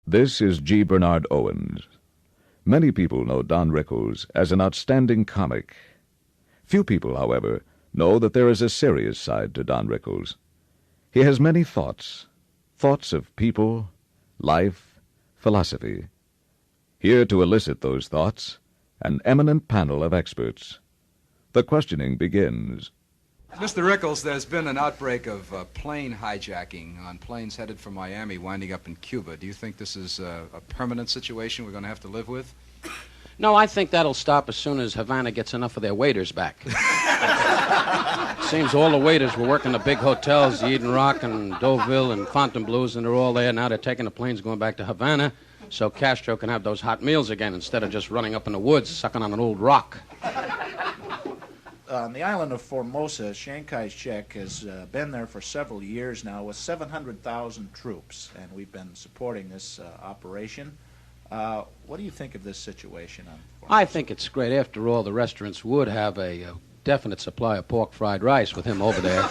This is G. Bernard Owens. Many people know Don Rickles as an outstanding comic. Few people, however, know that there is a serious side to Don Rickles. He has many thoughts of people, life, philosophy. Here to elicit those thoughts, an eminent panel of experts. The questioning begins. Mr. Rickles, there's been an outbreak of plane hijacking on planes headed for Miami, winding up in Cuba. Do you think this is a permanent situation we're going to have to live with? No, I think that'll stop as soon as Havana gets enough of their waiters back. Seems all the waiters were working the big hotels, the Eden Rock and Deauville and Fontainebleau's, and they're all there. Now they're taking the planes going back to Havana so Castro can have those hot meals again instead of just running up in the woods, sucking on an old rock. On the island of Formosa, Chiang Kai-shek has been there for several years now with 700,000 troops, and we've been supporting this operation. What do you think of this situation on Formosa? I think it's great. After all, the restaurants would have a definite supply of pork fried rice with him over there.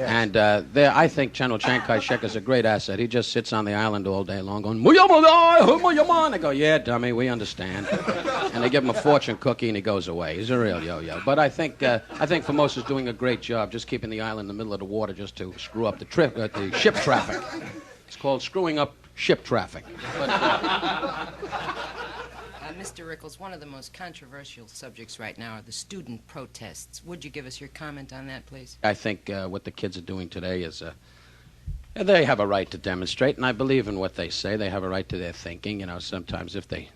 And I think General Chiang Kai-shek is a great asset. He just sits on the island all day long going, I go, yeah, dummy, we understand. And they give him a fortune cookie and he goes away. He's a real yo-yo. But I think Formosa's doing a great job just keeping the island in the middle of the water just to screw up the ship traffic. It's called screwing up ship traffic. But, Mr. Rickles, one of the most controversial subjects right now are the student protests. Would you give us your comment on that, please? I think what the kids are doing today is they have a right to demonstrate, and I believe in what they say. They have a right to their thinking. You know, sometimes if they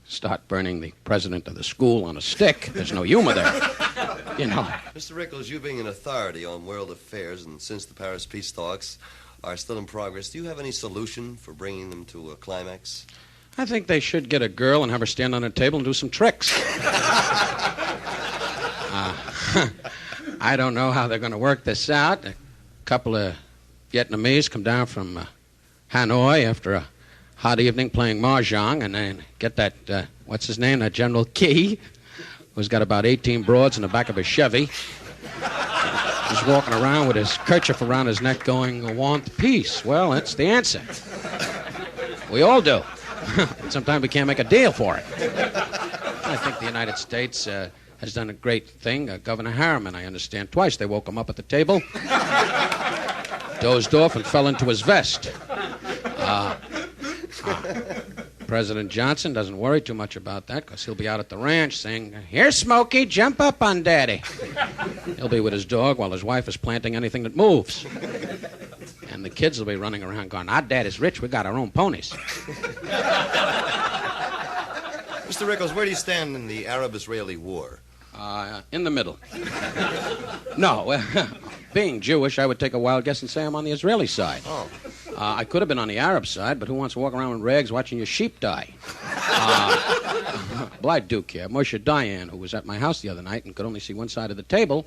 start burning the president of the school on a stick, there's no humor there. You know. Mr. Rickles, you being an authority on world affairs, and since the Paris peace talks are still in progress, do you have any solution for bringing them to a climax? I think they should get a girl and have her stand on a table and do some tricks. I don't know how they're going to work this out. A couple of Vietnamese come down from Hanoi after a hot evening playing mahjong, and then get that, what's his name, that General Key, who's got about 18 broads in the back of a Chevy. He's walking around with his kerchief around his neck going, want peace. Well, that's the answer. We all do. Sometimes we can't make a deal for it. I think the United States has done a great thing. Governor Harriman, I understand, twice they woke him up at the table, dozed off and fell into his vest. President Johnson doesn't worry too much about that because he'll be out at the ranch saying, "Here, Smokey, jump up on Daddy." He'll be with his dog while his wife is planting anything that moves. And the kids will be running around going, our dad is rich, we got our own ponies. Mr. Rickles, where do you stand in the Arab-Israeli war? In the middle. No, being Jewish, I would take a wild guess and say I'm on the Israeli side. Oh. I could have been on the Arab side, but who wants to walk around in rags watching your sheep die? Well, I do care. Moshe Dayan, who was at my house the other night and could only see one side of the table,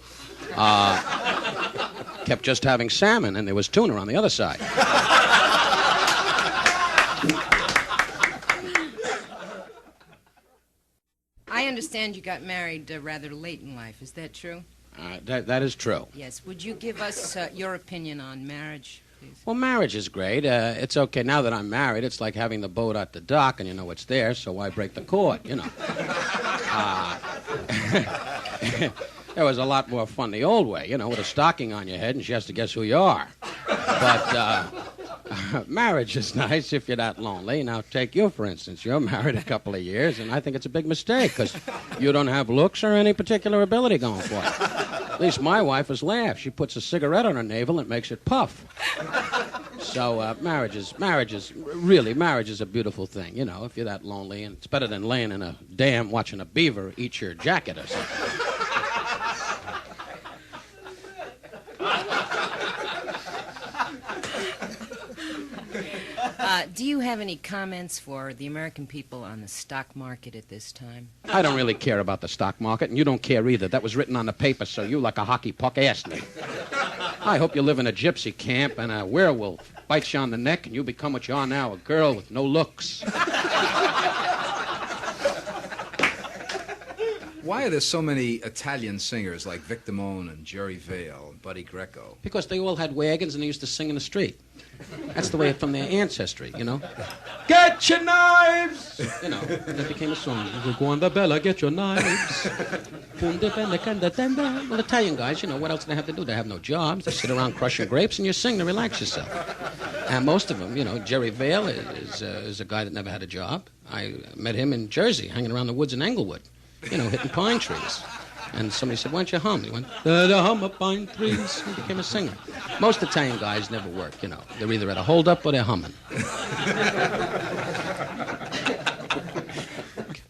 kept just having salmon, and there was tuna on the other side. I understand you got married rather late in life. Is that true? That is true. Yes. Would you give us your opinion on marriage, please? Well, marriage is great. It's okay. Now that I'm married, it's like having the boat at the dock, and you know it's there, so why break the cord, you know? It was a lot more fun the old way, you know, with a stocking on your head, and she has to guess who you are. But marriage is nice if you're that lonely. Now, take you, for instance. You're married a couple of years, and I think it's a big mistake because you don't have looks or any particular ability going for it. At least my wife has laughed. She puts a cigarette on her navel and makes it puff. So marriage is a beautiful thing, you know, if you're that lonely. And it's better than laying in a dam watching a beaver eat your jacket or something. Do you have any comments for the American people on the stock market at this time? I don't really care about the stock market, and you don't care either. That was written on the paper, so you, like a hockey puck, asked me. I hope you live in a gypsy camp and a werewolf bites you on the neck and you become what you are now, a girl with no looks. Why are there so many Italian singers like Vic Damone and Jerry Vale and Buddy Greco? Because they all had wagons and they used to sing in the street. That's the way from their ancestry, you know. Get your knives! You know, that became a song. Guanda Bella, get your knives. Well, Italian guys, you know, what else do they have to do? They have no jobs. They sit around crushing grapes and you sing to relax yourself. And most of them, you know, Jerry Vale is a guy that never had a job. I met him in Jersey, hanging around the woods in Englewood, you know, hitting pine trees. And somebody said, why don't you hum? He went, the hum of pine trees. He became a singer. Most Italian guys never work, you know. They're either at a hold-up or they're humming.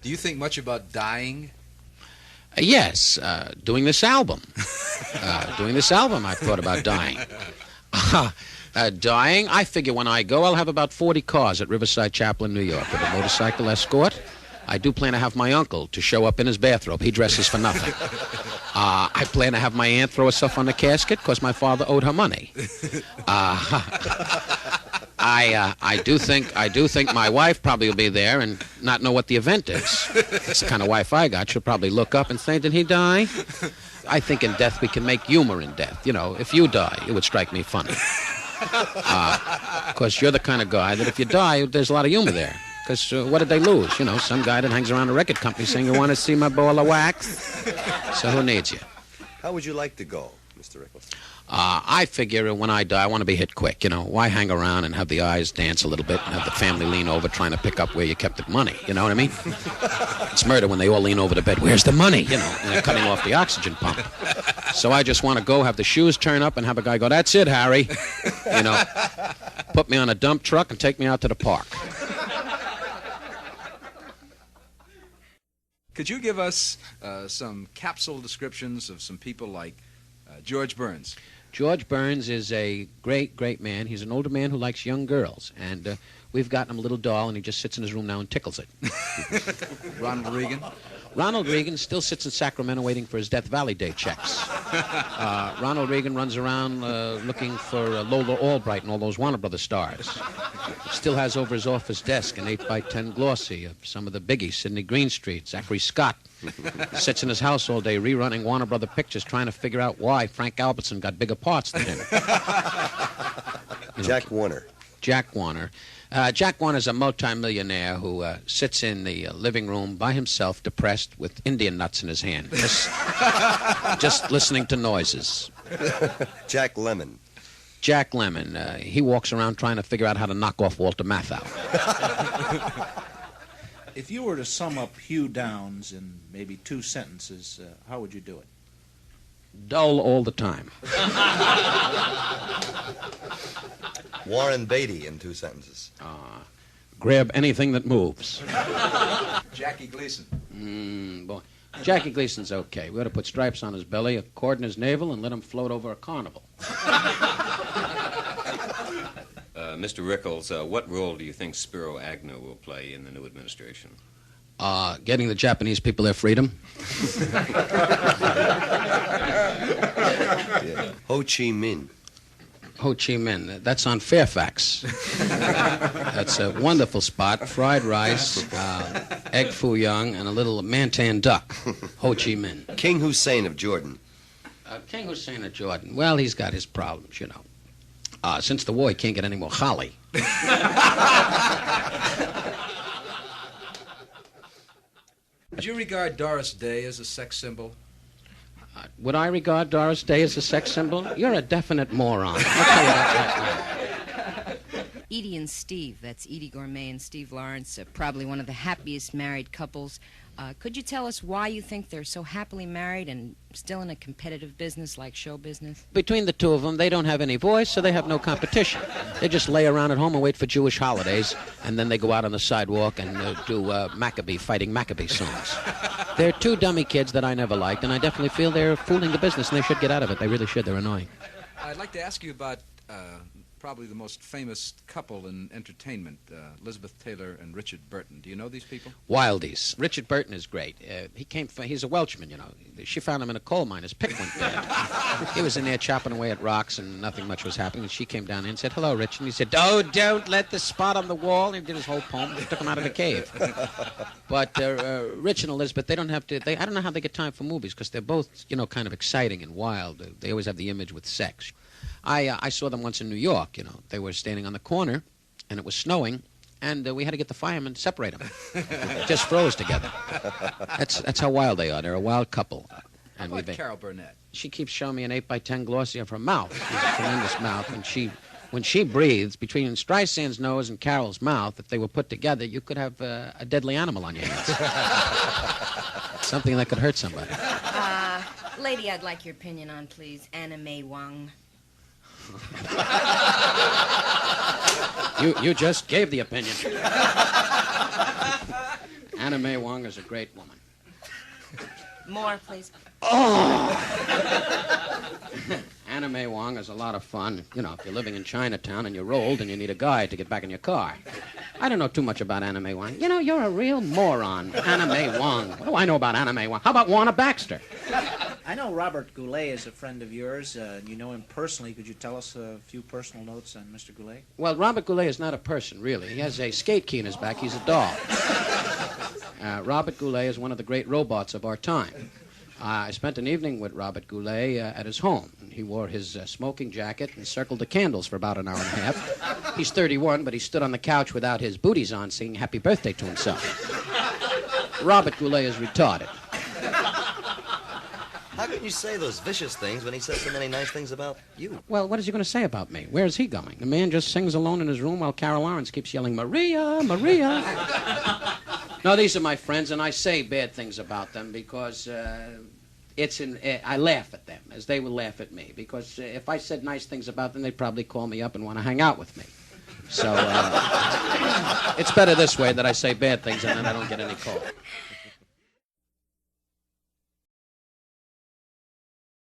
Do you think much about dying? Yes, doing this album. I've thought about dying. Dying, I figure when I go, I'll have about 40 cars at Riverside Chapel in New York with a motorcycle escort. I do plan to have my uncle to show up in his bathrobe. He dresses for nothing. I plan to have my aunt throw herself on the casket because my father owed her money. I do think my wife probably will be there and not know what the event is. That's the kind of wife I got. She'll probably look up and say, did he die? I think in death we can make humor in death. You know, if you die, it would strike me funny. Because you're the kind of guy that if you die, there's a lot of humor there. Because what did they lose? You know, some guy that hangs around a record company saying, you want to see my ball of wax? So who needs you? How would you like to go, Mr. Rickles? I figure when I die, I want to be hit quick. You know, why hang around and have the eyes dance a little bit and have the family lean over trying to pick up where you kept the money? You know what I mean? It's murder when they all lean over the bed. Where's the money? You know, and they're cutting off the oxygen pump. So I just want to go, have the shoes turn up, and have a guy go, that's it, Harry. You know, put me on a dump truck and take me out to the park. Could you give us some capsule descriptions of some people like George Burns? George Burns is a great, great man. He's an older man who likes young girls. And we've gotten him a little doll, and he just sits in his room now and tickles it. Ronald Reagan? Ronald Reagan still sits in Sacramento waiting for his Death Valley Day checks. Ronald Reagan runs around looking for Lola Albright and all those Warner Brothers stars. Still has over his office desk an 8x10 glossy of some of the biggies, Sidney Greenstreet, Zachary Scott. Sits in his house all day rerunning Warner Brother pictures trying to figure out why Frank Albertson got bigger parts than him. Jack Warner. Jack Warner. Jack Warner's a multimillionaire who sits in the living room by himself, depressed, with Indian nuts in his hand, just listening to noises. Jack Lemmon. Jack Lemmon. He walks around trying to figure out how to knock off Walter Matthau. If you were to sum up Hugh Downs in maybe 2 sentences, how would you do it? Dull all the time. Warren Beatty in 2 sentences. Grab anything that moves. Jackie Gleason. Boy. Jackie Gleason's okay. We ought to put stripes on his belly, a cord in his navel, and let him float over a carnival. Mr. Rickles, what role do you think Spiro Agnew will play in the new administration? Getting the Japanese people their freedom. Yeah. Ho Chi Minh. Ho Chi Minh. That's on Fairfax. That's a wonderful spot. Fried rice, egg foo young, and a little mantan duck. Ho Chi Minh. King Hussein of Jordan. King Hussein of Jordan. Well, he's got his problems, you know. Since the war, he can't get any more holly. Would you regard Doris Day as a sex symbol? Would I regard Doris Day as a sex symbol? You're a definite moron. I'll tell you that right now. Edie and Steve, that's Edie Gourmet and Steve Lawrence, probably one of the happiest married couples. Could you tell us why you think they're so happily married and still in a competitive business like show business? Between the two of them, they don't have any voice, so they have no competition. They just lay around at home and wait for Jewish holidays, and then they go out on the sidewalk and do fighting Maccabee songs. They're 2 dummy kids that I never liked, and I definitely feel they're fooling the business, and they should get out of it. They really should. They're annoying. I'd like to ask you about probably the most famous couple in entertainment, Elizabeth Taylor and Richard Burton. Do you know these people? Wildies. Richard Burton is great. He's a Welshman, you know. She found him in a coal mine. His pick went bad. He was in there chopping away at rocks, and nothing much was happening. And she came down in and said, "Hello, Rich." And he said, "Oh, don't let the spot on the wall." And he did his whole poem. He took him out of the cave. But Rich and Elizabeth, they don't have to. I don't know how they get time for movies, because they're both, you know, kind of exciting and wild. They always have the image with sex. I saw them once in New York, you know. They were standing on the corner, and it was snowing, and we had to get the firemen to separate them. They just froze together. That's how wild they are. They're a wild couple. How about Carol Burnett? She keeps showing me an 8x10 glossy of her mouth. She has a tremendous mouth, and when she breathes, between Streisand's nose and Carol's mouth, if they were put together, you could have a deadly animal on your hands. Something that could hurt somebody. Lady, I'd like your opinion on, please. Anna May Wong. You just gave the opinion. Anna May Wong is a great woman. More, please. Oh! Anna May Wong is a lot of fun. You know, if you're living in Chinatown and you're old and you need a guide to get back in your car. I don't know too much about Anna May Wong. You know, you're a real moron. Anna May Wong. What do I know about Anna May Wong? How about Warner Baxter? I know Robert Goulet is a friend of yours. You know him personally. Could you tell us a few personal notes on Mr. Goulet? Well, Robert Goulet is not a person, really. He has a skate key in his back. He's a doll. Robert Goulet is one of the great robots of our time. I spent an evening with Robert Goulet at his home. He wore his smoking jacket and circled the candles for about an hour and a half. He's 31, but he stood on the couch without his booties on singing Happy Birthday to himself. Robert Goulet is retarded. How can you say those vicious things when he says so many nice things about you? Well, what is he going to say about me? Where is he going? The man just sings alone in his room while Carol Lawrence keeps yelling, "Maria, Maria." No, these are my friends, and I say bad things about them because I laugh at them, as they will laugh at me. Because if I said nice things about them, they'd probably call me up and want to hang out with me. So it's better this way that I say bad things and then I don't get any call.